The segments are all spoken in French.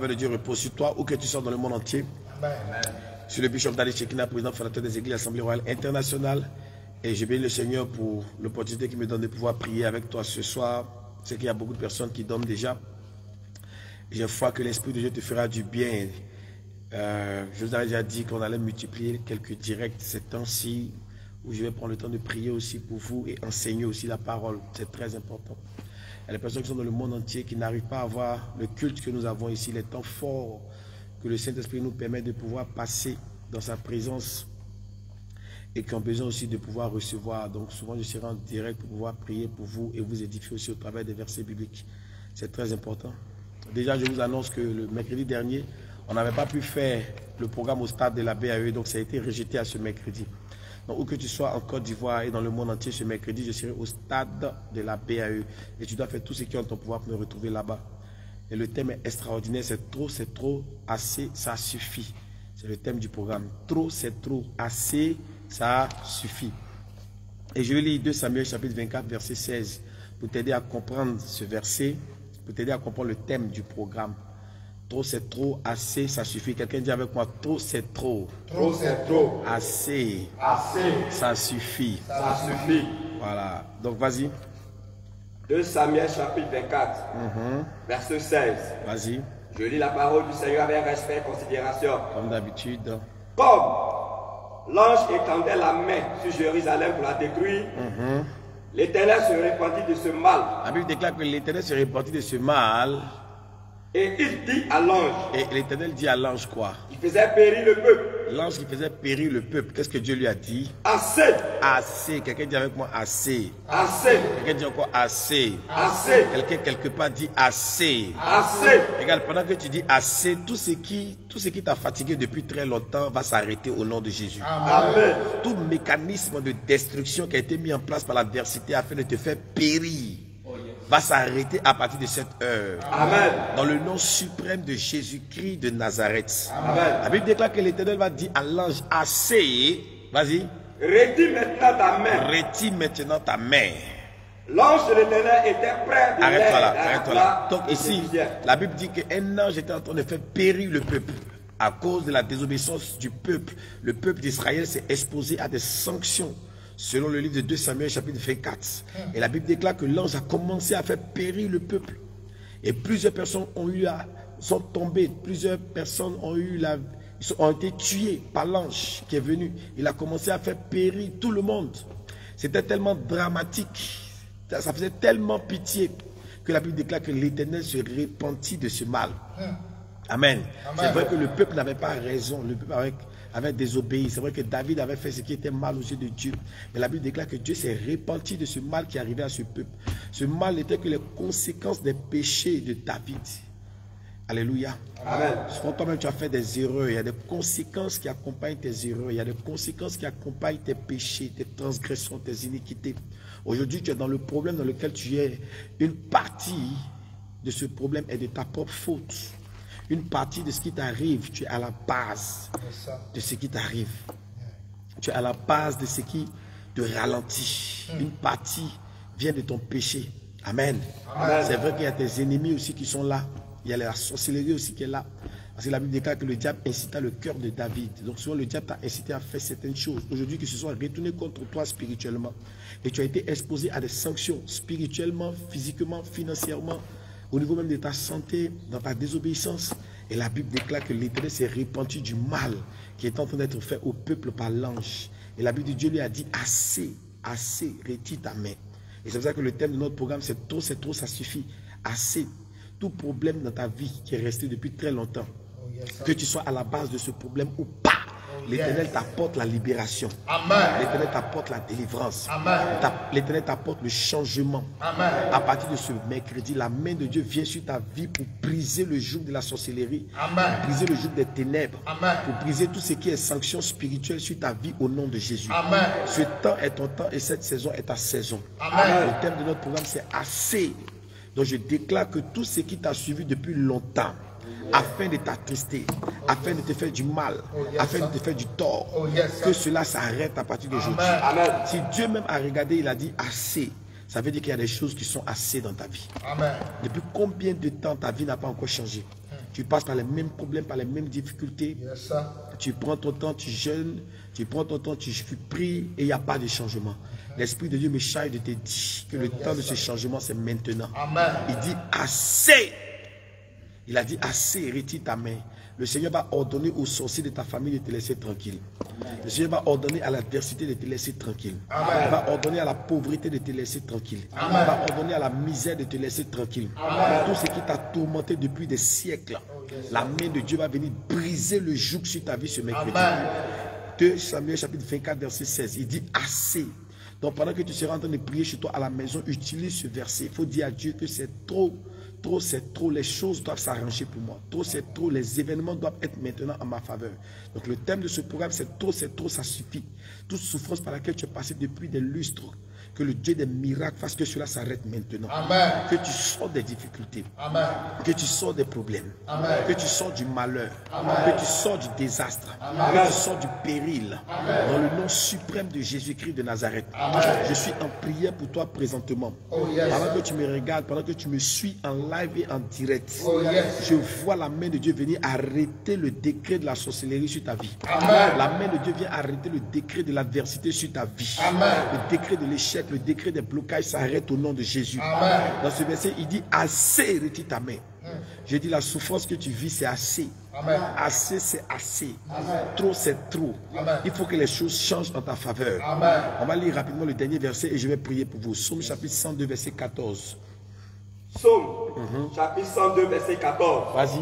de Dieu repose sur toi, où que tu sois dans le monde entier. Amen. Sur le bishop Dali Chekina, président fondateur des églises de l'Assemblée royale internationale. Et je bénis le Seigneur pour l'opportunité qu'il me donne de pouvoir prier avec toi ce soir. Je sais qu'il y a beaucoup de personnes qui dorment déjà. J'ai foi que l'Esprit de Dieu te fera du bien. Je vous avais déjà dit qu'on allait multiplier quelques directs ces temps-ci, où je vais prendre le temps de prier aussi pour vous et enseigner aussi la parole. C'est très important. Il y a des personnes qui sont dans le monde entier qui n'arrivent pas à avoir le culte que nous avons ici, les temps forts que le Saint-Esprit nous permet de pouvoir passer dans sa présence et qui ont besoin aussi de pouvoir recevoir. Donc souvent je serai en direct pour pouvoir prier pour vous et vous édifier aussi au travers des versets bibliques. C'est très important. Déjà je vous annonce que le mercredi dernier, on n'avait pas pu faire le programme au stade de la BAE, donc ça a été rejeté à ce mercredi. Donc, où que tu sois en Côte d'Ivoire et dans le monde entier, ce mercredi, je serai au stade de la BAE. Et tu dois faire tout ce qui est en ton pouvoir pour me retrouver là-bas. Et le thème est extraordinaire. C'est trop, assez, ça suffit. C'est le thème du programme. Trop, c'est trop, assez, ça suffit. Et je vais lire 2 Samuel chapitre 24, verset 16, pour t'aider à comprendre ce verset, pour t'aider à comprendre le thème du programme. Trop c'est trop, assez ça suffit. Quelqu'un dit avec moi, trop c'est trop. Trop c'est trop. Assez. Assez. Ça suffit. Ça suffit. Voilà. Donc vas-y. 2 Samuel chapitre 24, verset 16. Vas-y. Je lis la parole du Seigneur avec respect et considération. Comme d'habitude. Comme l'ange étendait la main sur Jérusalem pour la détruire, l'Éternel se répandit de ce mal. La Bible déclare que l'Éternel se répandit de ce mal. Et il dit à l'ange. Et l'Éternel dit à l'ange quoi? Il faisait périr le peuple. L'ange qui faisait périr le peuple, qu'est-ce que Dieu lui a dit? Assez. Assez. Quelqu'un dit avec moi assez. Assez. Quelqu'un dit encore assez. Assez. Quelqu'un quelque part dit assez. Assez. Regarde, pendant que tu dis assez, tout ce qui t'a fatigué depuis très longtemps va s'arrêter au nom de Jésus. Amen. Tout mécanisme de destruction qui a été mis en place par l'adversité afin de te faire périr va s'arrêter à partir de cette heure. Amen. Dans le nom suprême de Jésus-Christ de Nazareth. Amen. La Bible déclare que l'Éternel va dire à l'ange assez. Vas-y. Retire maintenant ta main. Retire maintenant ta main. L'ange de l'Éternel était près de Arrête-toi là, l'air. arrête-toi là. Donc ici, la Bible dit qu'un ange était en train de faire périr le peuple. À cause de la désobéissance du peuple, le peuple d'Israël s'est exposé à des sanctions. Selon le livre de 2 Samuel chapitre 24. Et la Bible déclare que l'ange a commencé à faire périr le peuple. Et plusieurs personnes sont tombées. Plusieurs personnes ont été tuées par l'ange qui est venu. Il a commencé à faire périr tout le monde. C'était tellement dramatique. Ça faisait tellement pitié que la Bible déclare que l'Éternel se repentit de ce mal. Amen. C'est vrai que le peuple n'avait pas raison. Le peuple avait désobéi. C'est vrai que David avait fait ce qui était mal aux yeux de Dieu. Mais la Bible déclare que Dieu s'est repenti de ce mal qui arrivait à ce peuple. Ce mal n'était que les conséquences des péchés de David. Alléluia. Amen. Quand toi-même tu as fait des erreurs, il y a des conséquences qui accompagnent tes erreurs. Il y a des conséquences qui accompagnent tes péchés, tes transgressions, tes iniquités. Aujourd'hui, tu es dans le problème dans lequel tu es. Une partie de ce problème est de ta propre faute. Une partie de ce qui t'arrive, tu es à la base de ce qui t'arrive. Tu es à la base de ce qui te ralentit. Une partie vient de ton péché. Amen. C'est vrai qu'il y a tes ennemis aussi qui sont là. Il y a la sorcellerie aussi qui est là. Parce que la Bible déclare que le diable incita le cœur de David. Donc souvent le diable t'a incité à faire certaines choses. Aujourd'hui qui se sont retournés contre toi spirituellement. Et tu as été exposé à des sanctions spirituellement, physiquement, financièrement. Au niveau même de ta santé, dans ta désobéissance. Et la Bible déclare que l'Éternel s'est repenti du mal qui est en train d'être fait au peuple par l'ange. Et la Bible de Dieu lui a dit assez, assez, retire ta main. Et c'est pour ça que le thème de notre programme c'est trop, ça suffit. Assez. Tout problème dans ta vie qui est resté depuis très longtemps, que tu sois à la base de ce problème ou pas, l'Éternel t'apporte la libération. L'Éternel t'apporte la délivrance. L'Éternel t'apporte le changement. À partir de ce mercredi, la main de Dieu vient sur ta vie pour briser le joug de la sorcellerie, pour briser le joug des ténèbres, pour briser tout ce qui est sanction spirituelle sur ta vie au nom de Jésus. Ce temps est ton temps et cette saison est ta saison. Le thème de notre programme c'est assez. Donc je déclare que tout ce qui t'a suivi depuis longtemps, afin de t'attrister, afin de te faire du mal, afin de te faire du tort, que cela s'arrête à partir d'aujourd'hui. Si Dieu même a regardé, il a dit assez, ça veut dire qu'il y a des choses qui sont assez dans ta vie. Depuis combien de temps ta vie n'a pas encore changé? Tu passes par les mêmes problèmes, par les mêmes difficultés. Yes, sir. Tu prends ton temps, tu jeûnes, tu prends ton temps, tu pries et il n'y a pas de changement. L'Esprit de Dieu me charge de te dire que le temps de ce changement, c'est maintenant. Amen. Il dit assez. Il a dit assez, retire ta main. Le Seigneur va ordonner aux sorciers de ta famille de te laisser tranquille. Le Seigneur va ordonner à l'adversité de te laisser tranquille. Amen. Il va ordonner à la pauvreté de te laisser tranquille. Amen. Il va ordonner à la misère de te laisser tranquille. Amen. Tout ce qui t'a tourmenté depuis des siècles, la main de Dieu va venir briser le joug sur ta vie ce mercredi. Amen. 2 Samuel chapitre 24 verset 16, il dit assez. Donc pendant que tu seras en train de prier chez toi à la maison, utilise ce verset. Il faut dire à Dieu que c'est trop. Trop, c'est trop. Les choses doivent s'arranger pour moi. Trop, c'est trop. Les événements doivent être maintenant en ma faveur. Donc le thème de ce programme, c'est trop, ça suffit. Toute souffrance par laquelle tu es passé depuis des lustres, que le Dieu des miracles fasse que cela s'arrête maintenant. Amen. Que tu sors des difficultés. Amen. Que tu sors des problèmes. Amen. Que tu sors du malheur. Amen. Que tu sors du désastre. Amen. Que tu sors du péril. Amen. Dans le nom suprême de Jésus-Christ de Nazareth. Amen. Je suis en prière pour toi présentement. Oh, yes. Pendant que tu me regardes, pendant que tu me suis en live et en direct, Oh, yes. je vois la main de Dieu venir arrêter le décret de la sorcellerie sur ta vie. Amen. La main de Dieu vient arrêter le décret de l'adversité sur ta vie. Amen. Le décret de l'échec, le décret des blocages s'arrête au nom de Jésus. Amen. Dans ce verset, il dit assez, retire ta main. Je dis la souffrance que tu vis, c'est assez. Amen. Assez, c'est assez. Amen. Trop, c'est trop. Amen. Il faut que les choses changent en ta faveur. Amen. On va lire rapidement le dernier verset et je vais prier pour vous. Psaume chapitre 102, verset 14. Psaume, chapitre 102, verset 14. Vas-y.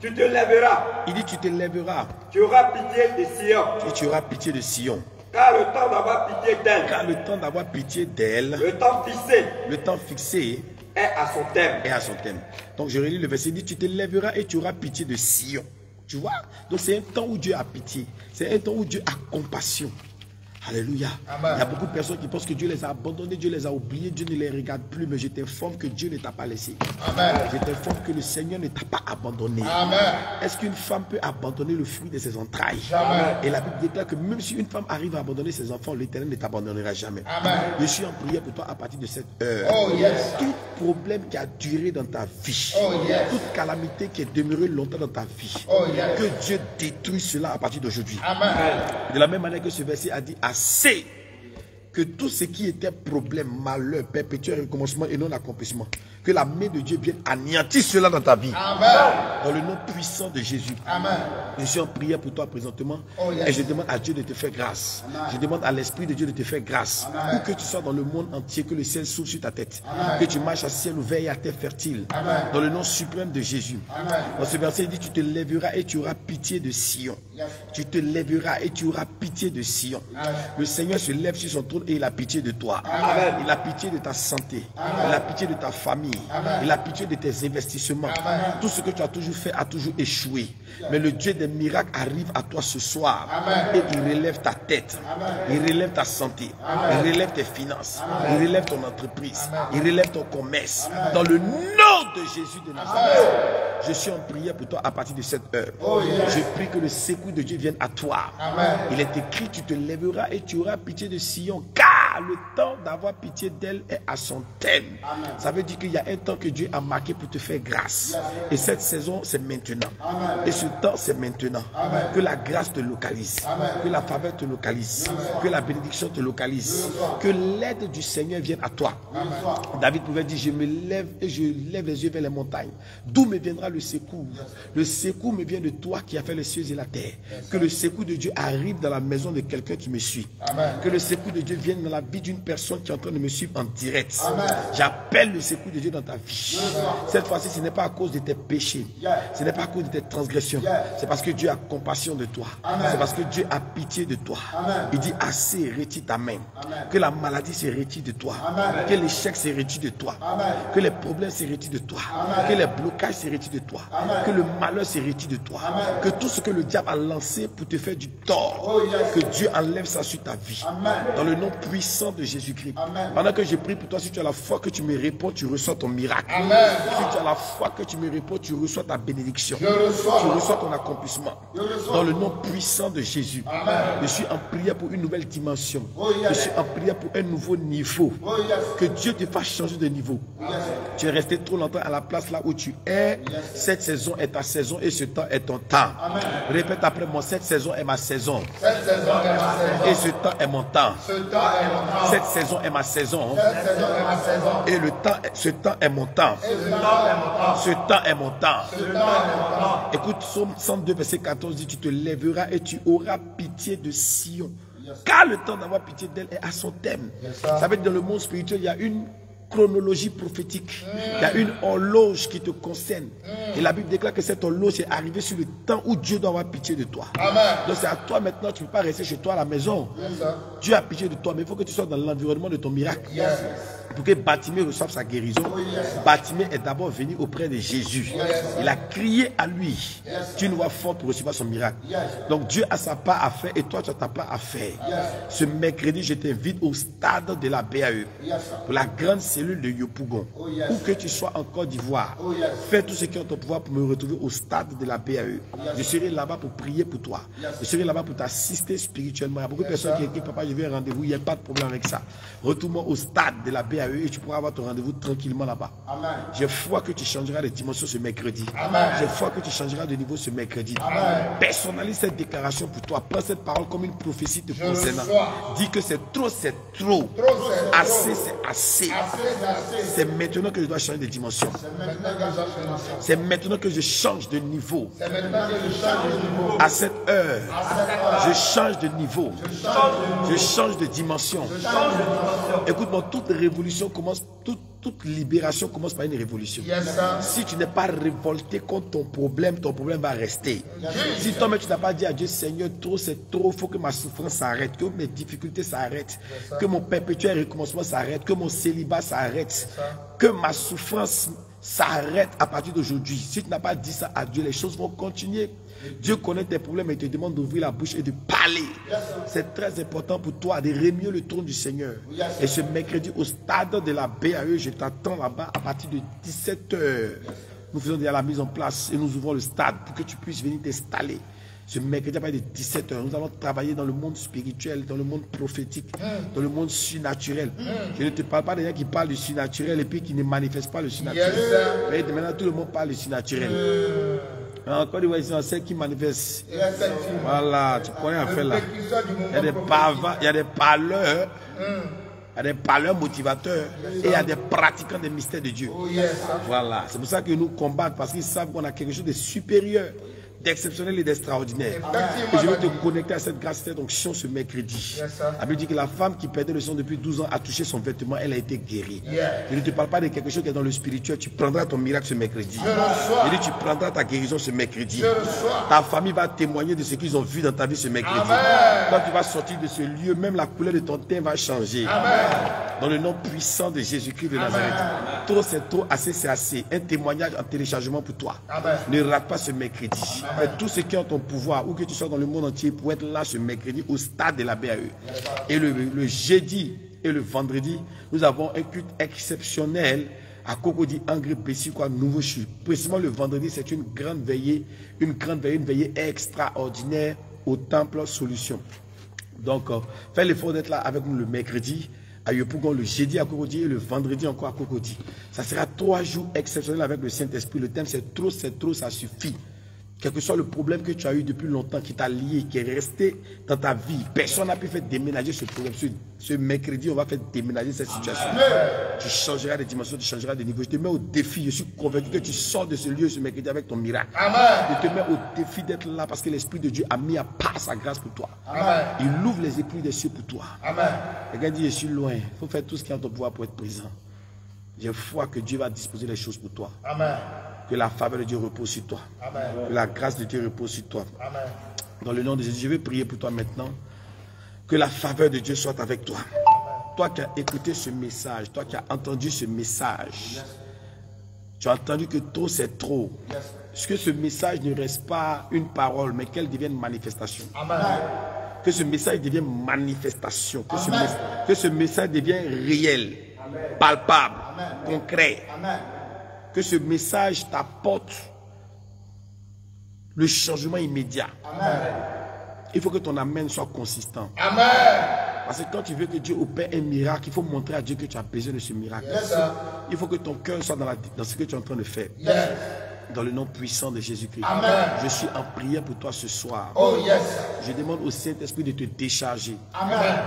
Tu te lèveras, Il dit, tu te lèveras tu auras pitié de Sion, et tu auras pitié de Sion. car le temps d'avoir pitié d'elle, Car le temps d'avoir pitié d'elle, le temps fixé le temps fixé est à son terme. est à son thème. Donc je relis le verset, il dit, tu te lèveras et tu auras pitié de Sion. Tu vois? Donc c'est un temps où Dieu a pitié. C'est un temps où Dieu a compassion. Alléluia. Amen. Il y a beaucoup de personnes qui pensent que Dieu les a abandonnés, Dieu les a oubliés, Dieu ne les regarde plus. Mais je t'informe que Dieu ne t'a pas laissé. Amen. Je t'informe que le Seigneur ne t'a pas abandonné. Amen. Est-ce qu'une femme peut abandonner le fruit de ses entrailles? Jamais. Et la Bible déclare que même si une femme arrive à abandonner ses enfants, l'Éternel ne t'abandonnera jamais. Amen. Je suis en prière pour toi à partir de cette heure. Oh, yes. Tout problème qui a duré dans ta vie, Oh, yes. toute calamité qui est demeurée longtemps dans ta vie, Oh, yes. que Dieu détruise cela à partir d'aujourd'hui. Amen. De la même manière que ce verset a dit assez, que tout ce qui était problème, malheur, perpétuel recommencement et non accomplissement, que la main de Dieu vienne anéantir cela dans ta vie. Amen. Dans le nom puissant de Jésus. Amen. Je suis en prière pour toi présentement. Oh, yes. Et je demande à Dieu de te faire grâce. Amen. Je demande à l'Esprit de Dieu de te faire grâce. Amen. Où que tu sois dans le monde entier, que le ciel s'ouvre sur ta tête. Amen. Que tu marches à ciel ouvert et à terre fertile. Amen. Dans le nom suprême de Jésus. Amen. Dans ce verset, il dit, tu te lèveras et tu auras pitié de Sion. Yes. Tu te lèveras et tu auras pitié de Sion. Amen. Le Seigneur se lève sur son trône et il a pitié de toi. Amen. Il a pitié de ta santé. Amen. Il a pitié de ta famille. Amen. Il a pitié de tes investissements. Amen. Tout ce que tu as toujours fait a toujours échoué. Mais le Dieu des miracles arrive à toi ce soir. Amen. Et il relève ta tête. Amen. Il relève ta santé. Amen. Il relève tes finances. Amen. Il relève ton entreprise. Amen. Il relève ton commerce. Amen. Dans le nom de Jésus de Nazareth. Je suis en prière pour toi à partir de cette heure. Oh, yes. Je prie que le secours de Dieu vienne à toi. Amen. Il est écrit, tu te lèveras et tu auras pitié de Sion, car le temps d'avoir pitié d'elle est à son terme. Amen. Ça veut dire qu'il y a un temps que Dieu a marqué pour te faire grâce. Et cette saison, c'est maintenant. Amen. Et ce temps, c'est maintenant. Amen. Que la grâce te localise. Amen. Que la faveur te localise. Que la bénédiction te localise. Que l'aide du Seigneur vienne à toi. Amen. David pouvait dire, je me lève et je lève les yeux vers les montagnes. D'où me viendra le secours? Le secours me vient de toi qui as fait les cieux et la terre. Que le secours de Dieu arrive dans la maison de quelqu'un qui me suit. Amen. Que le secours de Dieu vienne dans la vie d'une personne qui est en train de me suivre en direct. Amen. J'appelle le secours de Dieu dans ta vie. Cette fois-ci, ce n'est pas à cause de tes péchés. Ce n'est pas à cause de tes transgressions. C'est parce que Dieu a compassion de toi. Amen. C'est parce que Dieu a pitié de toi. Amen. Il dit assez, retire ta main. Amen. Que la maladie se retire de toi. Amen. Que l'échec se retire de toi. Amen. Que les problèmes se retirent de toi. Amen. Que les blocages se retirent de toi. Amen. Que le malheur se retire de toi. Amen. Que tout ce que le diable a lancé pour te faire du tort, Oh, yes. que Dieu enlève ça sur ta vie. Amen. Dans le nom puissant puissant de Jésus-Christ. Pendant que je prie pour toi, si tu as la foi que tu me réponds, tu reçois ton miracle. Amen. Si tu as la foi que tu me réponds, tu reçois ta bénédiction. Je reçois. Tu reçois ton accomplissement. Je reçois. Dans le nom puissant de Jésus. Amen. Je suis en prière pour une nouvelle dimension. Oh, yes. Je suis en prière pour un nouveau niveau. Oh, yes. Que Dieu te fasse changer de niveau. Yes. Tu es resté trop longtemps à la place là où tu es. Cette saison est ta saison et ce temps est ton temps. Amen. Répète après moi, cette saison est ma saison. Cette saison est ma saison. Et ce temps est mon temps. Ce temps est mon temps. Cette saison est ma saison. Cette saison est ma saison. Et ce temps est mon temps. Et ce temps est mon temps. Ce temps est mon temps. Ce temps est mon temps. Écoute, Psaume 102, verset 14 dit, tu te lèveras et tu auras pitié de Sion. Car le temps d'avoir pitié d'elle est à son terme. Ça veut dire, dans le monde spirituel, il y a une chronologie prophétique. Il y a une horloge qui te concerne. Et la Bible déclare que cette horloge est arrivée sur le temps où Dieu doit avoir pitié de toi. Amen. Donc c'est à toi maintenant, tu ne peux pas rester chez toi à la maison. Yes, sir. Dieu a pitié de toi, mais il faut que tu sois dans l'environnement de ton miracle. Yes. Pour que Bartimée reçoive sa guérison, Bartimée est d'abord venu auprès de Jésus. Il a crié à lui. Tu une voix forte pour recevoir son miracle. Donc Dieu a sa part à faire et toi tu as ta part à faire. Ce mercredi, je t'invite au stade de la BAE, pour la grande cellule de Yopougon. Où que tu sois en Côte d'Ivoire, fais tout ce qui est en ton pouvoir pour me retrouver au stade de la BAE. Je serai là-bas pour prier pour toi. Je serai là-bas pour t'assister spirituellement. Il y a beaucoup de personnes qui écrivent, papa, je vais à un rendez-vous, il n'y a pas de problème avec ça. Retourne-moi au stade de la BAE et tu pourras avoir ton rendez-vous tranquillement là-bas. J'ai foi que tu changeras de dimension ce mercredi. J'ai foi que tu changeras de niveau ce mercredi. Personnalise cette déclaration pour toi. Prends cette parole comme une prophétie te concernant. Dis que c'est trop, c'est trop. Assez, c'est assez. C'est maintenant que je dois changer de dimension. C'est maintenant que je change de niveau. À cette heure, je change de niveau. Je change de dimension. Écoute-moi, toute révolution commence, toute libération commence par une révolution. Si tu n'es pas révolté contre ton problème va rester. Si toi-même tu n'as pas dit à Dieu, Seigneur, trop c'est trop, il faut que ma souffrance s'arrête, que mes difficultés s'arrêtent, que mon perpétuel recommencement s'arrête, que mon célibat s'arrête, que ma souffrance s'arrête à partir d'aujourd'hui. Si tu n'as pas dit ça à Dieu, les choses vont continuer. Dieu connaît tes problèmes et te demande d'ouvrir la bouche et de parler. C'est très important pour toi de remuer le trône du Seigneur. Et ce mercredi au stade de la BAE, je t'attends là-bas à partir de 17 h. Nous faisons déjà la mise en place et nous ouvrons le stade pour que tu puisses venir t'installer. Ce mercredi à partir de 17 h, nous allons travailler dans le monde spirituel, dans le monde prophétique, dans le monde surnaturel. Je ne te parle pas de gens qui parlent du surnaturel et puis qui ne manifestent pas le surnaturel. Mais maintenant, tout le monde parle du surnaturel. Encore des voisins, ceux qui manifestent. Voilà, tu connais l'affaire là. Il y a des parleurs. Il y a des parleurs motivateurs et il y a des pratiquants des mystères de Dieu. Voilà, c'est pour ça que nous combattons parce qu'ils savent qu'on a quelque chose de supérieur, d'exceptionnel et d'extraordinaire. Et je vais te connecter à cette grâce, cette onction ce mercredi. La Bible dit que la femme qui perdait le sang depuis 12 ans a touché son vêtement, elle a été guérie. Je ne te parle pas de quelque chose qui est dans le spirituel, tu prendras ton miracle ce mercredi. Je dis tu prendras ta guérison ce mercredi. Ta famille va témoigner de ce qu'ils ont vu dans ta vie ce mercredi. Quand tu vas sortir de ce lieu, même la couleur de ton teint va changer. Dans le nom puissant de Jésus-Christ de Nazareth. Trop c'est trop, assez c'est assez. Un témoignage en téléchargement pour toi. Ne rate pas ce mercredi. Fais tout ce qui est en ton pouvoir, où que tu sois dans le monde entier, pour être là ce mercredi au stade de la BAE. Et le jeudi et le vendredi, nous avons un culte exceptionnel à Cocody, Angre, Bessikwa, Nouveau Chu. Précisément le vendredi, c'est une grande veillée, une veillée extraordinaire au Temple Solution. Donc, fais l'effort d'être là avec nous le mercredi à Yopougon, le jeudi à Cocody et le vendredi encore à Cocody. Ça sera 3 jours exceptionnels avec le Saint-Esprit. Le thème c'est trop, ça suffit. Quel que soit le problème que tu as eu depuis longtemps, qui t'a lié, qui est resté dans ta vie, personne n'a pu faire déménager ce problème. Ce mercredi, on va faire déménager cette situation. Tu changeras de dimension, tu changeras de niveau. Je te mets au défi. Je suis convaincu que tu sors de ce lieu ce mercredi avec ton miracle. Je te mets au défi d'être là parce que l'Esprit de Dieu a mis à part sa grâce pour toi. Il ouvre les épaules des cieux pour toi. Regarde, dit, je suis loin. Il faut faire tout ce qui est en ton pouvoir pour être présent. J'ai foi que Dieu va disposer les choses pour toi. Que la faveur de Dieu repose sur toi. Que la grâce de Dieu repose sur toi. Dans le nom de Jésus, je vais prier pour toi maintenant. Que la faveur de Dieu soit avec toi. Toi qui as écouté ce message, toi qui as entendu ce message, tu as entendu que trop c'est trop. Que ce message ne reste pas une parole, mais qu'elle devienne une manifestation. Que ce message devienne manifestation. Que ce message devienne réel, palpable, concret. Que ce message t'apporte le changement immédiat. Il faut que ton amen soit consistant. Parce que quand tu veux que Dieu opère un miracle, il faut montrer à Dieu que tu as besoin de ce miracle. Il faut que ton cœur soit dans ce que tu es en train de faire. Dans le nom puissant de Jésus-Christ. Je suis en prière pour toi ce soir. Je demande au Saint-Esprit de te décharger.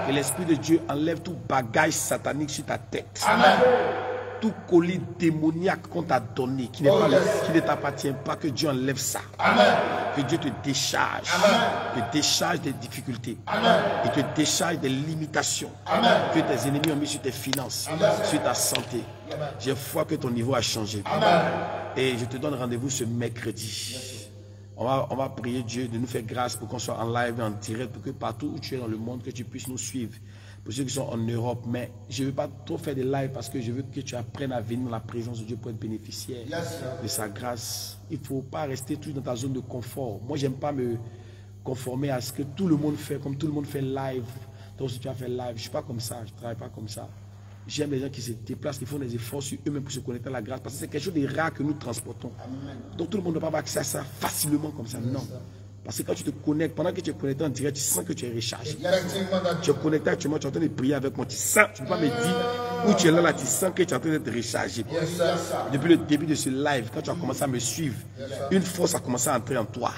Que l'Esprit de Dieu enlève tout bagage satanique sur ta tête. Tout colis démoniaque qu'on t'a donné, qui ne t'appartient pas, que Dieu enlève ça. Que Dieu te décharge. Te décharge des difficultés. Et te décharge des limitations que tes ennemis ont mis sur tes finances, sur ta santé. J'ai foi que ton niveau a changé. Et je te donne rendez-vous ce mercredi. On va prier Dieu de nous faire grâce pour qu'on soit en live et en direct, pour que partout où tu es dans le monde, que tu puisses nous suivre. Pour ceux qui sont en Europe, mais je ne veux pas trop faire des lives parce que je veux que tu apprennes à venir dans la présence de Dieu pour être bénéficiaire de sa grâce. Il ne faut pas rester tout dans ta zone de confort. Moi, je n'aime pas me conformer à ce que tout le monde fait, comme tout le monde fait live. Donc, si tu as fait live, je ne suis pas comme ça, je ne travaille pas comme ça. J'aime les gens qui se déplacent, qui font des efforts sur eux-mêmes pour se connecter à la grâce, parce que c'est quelque chose de rare que nous transportons. Donc, tout le monde ne peut pas avoir accès à ça facilement comme ça, non. Parce que quand tu te connectes, pendant que tu es connecté en direct, tu sens que tu es rechargé. Tu es connecté actuellement, tu es en train de prier avec moi, tu sens, tu ne peux pas me dire où tu es là, tu sens que tu es en train d'être rechargé. Depuis le début de ce live, quand tu as commencé à me suivre, une force a commencé à entrer en toi.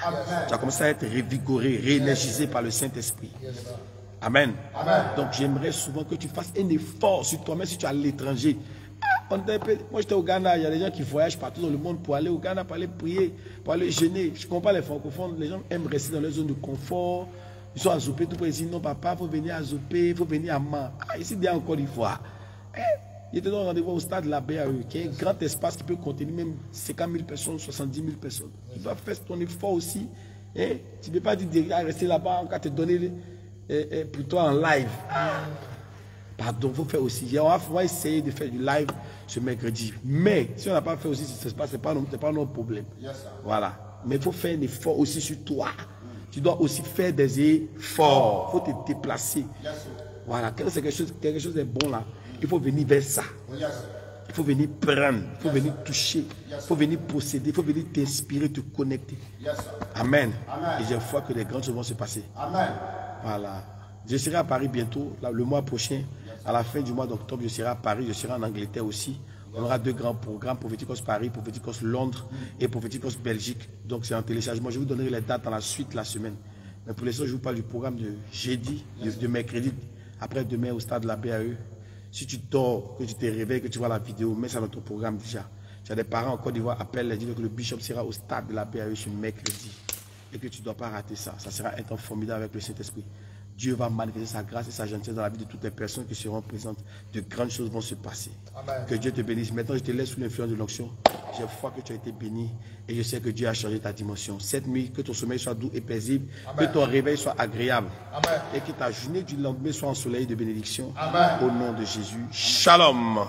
Tu as commencé à être revigoré, réénergisé par le Saint-Esprit. Amen. Donc j'aimerais souvent que tu fasses un effort sur toi, même si tu es à l'étranger. Moi j'étais au Ghana, il y a des gens qui voyagent partout dans le monde pour aller au Ghana, pour aller prier, pour aller jeûner. Je ne comprends pas les francophones, les gens aiment rester dans leur zone de confort. Ils sont à Zopé, tout pour dire non papa, il faut venir à Zopé, il faut venir à Man. Ici bien en Côte d'Ivoire. Il était dans rendez-vous au stade de la BAE, qui est un grand espace qui peut contenir même 50 000 personnes, 70 000 personnes. Tu dois faire ton effort aussi. Tu ne peux pas dire de rester là-bas, on va te donner pour toi en live. Pardon, il faut faire aussi. On va essayer de faire du live ce mercredi. Mais si on n'a pas fait aussi, ce n'est pas notre problème. Voilà. Mais il faut faire un effort aussi sur toi. Tu dois aussi faire des efforts. Il faut te déplacer. Voilà. Quand c'est quelque chose de bon là, il faut venir vers ça. Il faut venir prendre. Il faut venir toucher. Il faut venir posséder. Il faut venir t'inspirer, te connecter. Amen. Et j'ai foi que les grandes choses vont se passer. Voilà. Je serai à Paris bientôt, le mois prochain. À la fin du mois d'octobre, je serai à Paris, je serai en Angleterre aussi. On aura 2 grands programmes, Prophéticos Paris, Prophéticos Londres et Prophéticos Belgique. Donc c'est en téléchargement. Je vous donnerai les dates dans la suite de la semaine. Mais pour l'instant, je vous parle du programme de jeudi, de mercredi, après demain au stade de la BAE. Si tu dors, que tu te réveilles, que tu vois la vidéo, mets ça dans ton programme déjà. Tu as des parents en Côte d'Ivoire, appelle les dire que le bishop sera au stade de la BAE ce mercredi. Et que tu ne dois pas rater ça. Ça sera un temps formidable avec le Saint-Esprit. Dieu va manifester sa grâce et sa gentillesse dans la vie de toutes les personnes qui seront présentes. De grandes choses vont se passer. Amen. Que Dieu te bénisse. Maintenant, je te laisse sous l'influence de l'onction. J'ai foi que tu as été béni et je sais que Dieu a changé ta dimension. Cette nuit, que ton sommeil soit doux et paisible. Amen. Que ton réveil soit agréable. Amen. Et que ta journée du lendemain soit ensoleillée de bénédiction. Amen. Au nom de Jésus. Shalom.